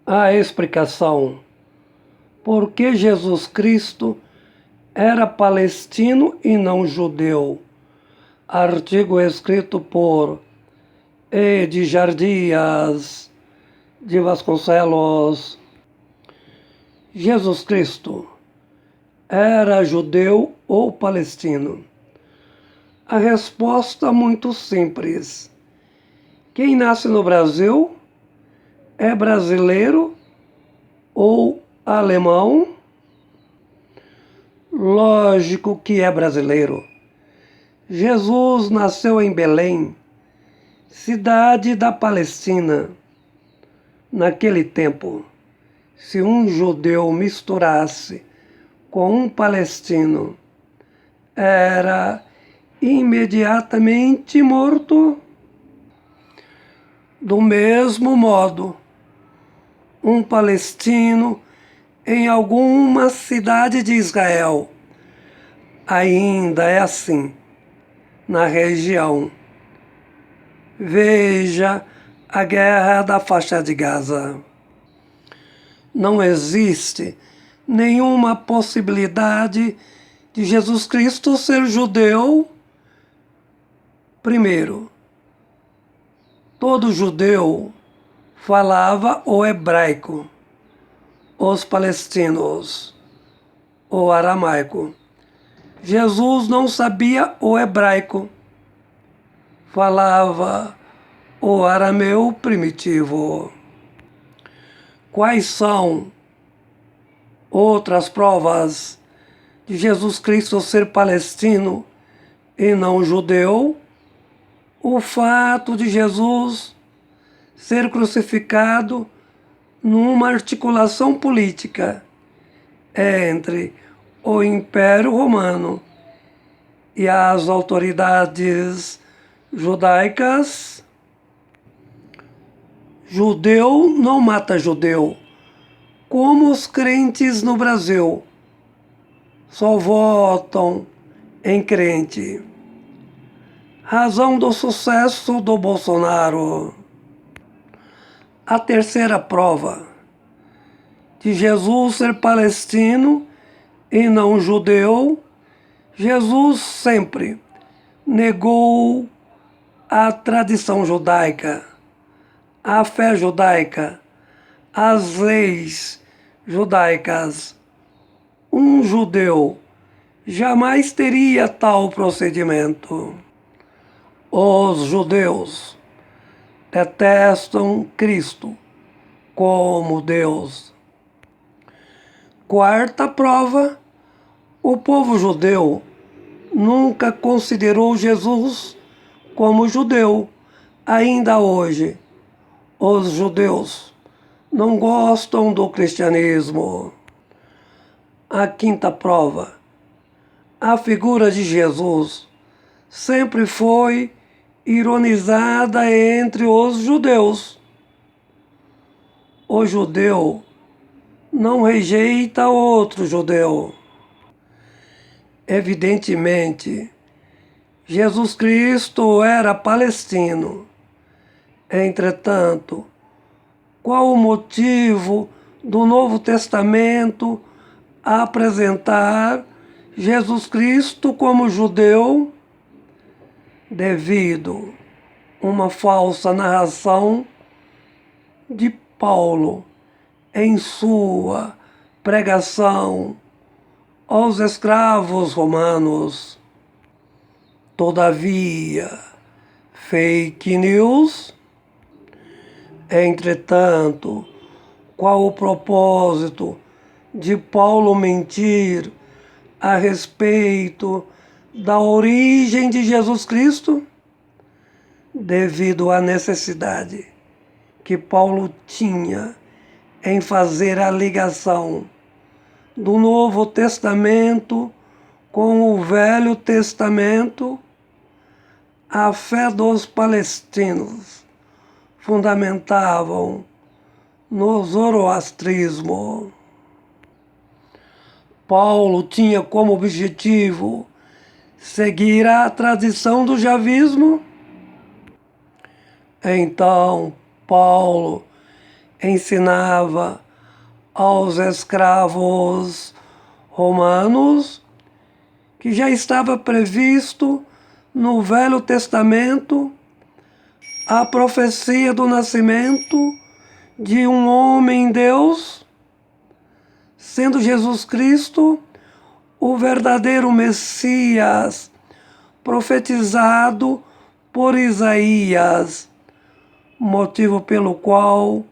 A explicação por que Jesus Cristo era palestino e não judeu. Artigo escrito por Edgar Dias de Vasconcelos. Jesus Cristo era judeu ou palestino? A resposta muito simples. Quem nasce no Brasil é brasileiro ou alemão? Lógico que é brasileiro. Jesus nasceu em Belém, cidade da Palestina. Naquele tempo, se um judeu misturasse com um palestino, era imediatamente morto. Do mesmo modo, um palestino em alguma cidade de Israel ainda é assim na região. Veja a guerra da faixa de Gaza. Não existe nenhuma possibilidade de Jesus Cristo ser judeu. Primeiro, todo judeu falava o hebraico, os palestinos o aramaico. Jesus não sabia o hebraico, falava o arameu primitivo. Quais são outras provas de Jesus Cristo ser palestino e não judeu? O fato de Jesus ser crucificado numa articulação política entre o Império Romano e as autoridades judaicas. Judeu não mata judeu, como os crentes no Brasil só votam em crente. Razão do sucesso do Bolsonaro. A terceira prova de Jesus ser palestino e não judeu. Jesus sempre negou a tradição judaica, a fé judaica, as leis judaicas. Um judeu jamais teria tal procedimento. Os judeus detestam Cristo como Deus. Quarta prova: o povo judeu nunca considerou Jesus como judeu. Ainda hoje, os judeus não gostam do cristianismo. A quinta prova: a figura de Jesus sempre foi ironizada entre os judeus. O judeu não rejeita outro judeu. Evidentemente, Jesus Cristo era palestino. Entretanto, qual o motivo do Novo Testamento apresentar Jesus Cristo como judeu? Devido a uma falsa narração de Paulo em sua pregação aos escravos romanos. Todavia, fake news. Entretanto, qual o propósito de Paulo mentir a respeito da origem de Jesus Cristo? Devido à necessidade que Paulo tinha em fazer a ligação do Novo Testamento com o Velho Testamento, a fé dos palestinos fundamentavam no zoroastrismo. Paulo tinha como objetivo seguir a tradição do javismo. Então, Paulo ensinava aos escravos romanos que já estava previsto no Velho Testamento a profecia do nascimento de um homem-deus, sendo Jesus Cristo o verdadeiro Messias profetizado por Isaías, motivo pelo qual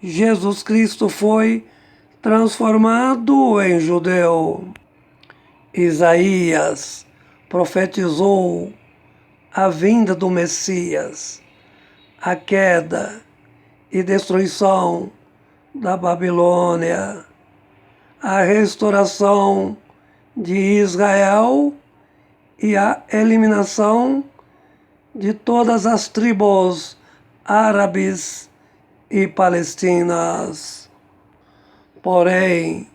Jesus Cristo foi transformado em judeu. Isaías profetizou a vinda do Messias, a queda e destruição da Babilônia, a restauração de Israel e a eliminação de todas as tribos árabes e palestinas. Porém,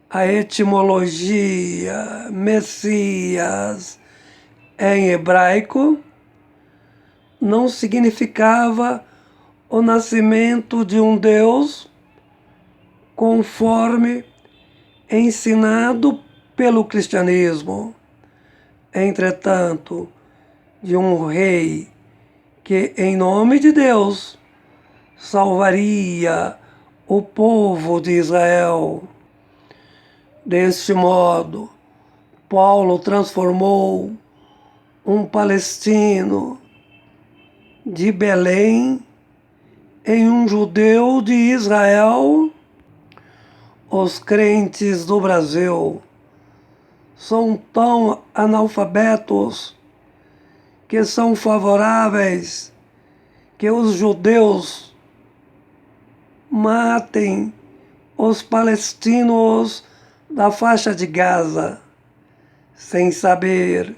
a etimologia Messias em hebraico não significava o nascimento de um Deus conforme ensinado pelo cristianismo. Entretanto, de um rei que, em nome de Deus, salvaria o povo de Israel. Deste modo, Paulo transformou um palestino de Belém em um judeu de Israel. Os crentes do Brasil são tão analfabetos que são favoráveis que os judeus matem os palestinos da faixa de Gaza, sem saber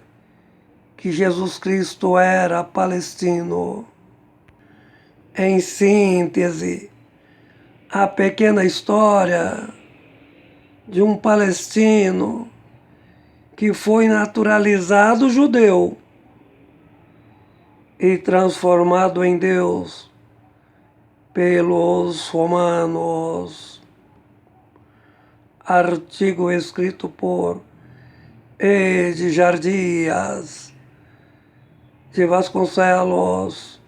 que Jesus Cristo era palestino. Em síntese, a pequena história de um palestino que foi naturalizado judeu e transformado em Deus pelos romanos. Artigo escrito por Edgar Dias de Vasconcelos,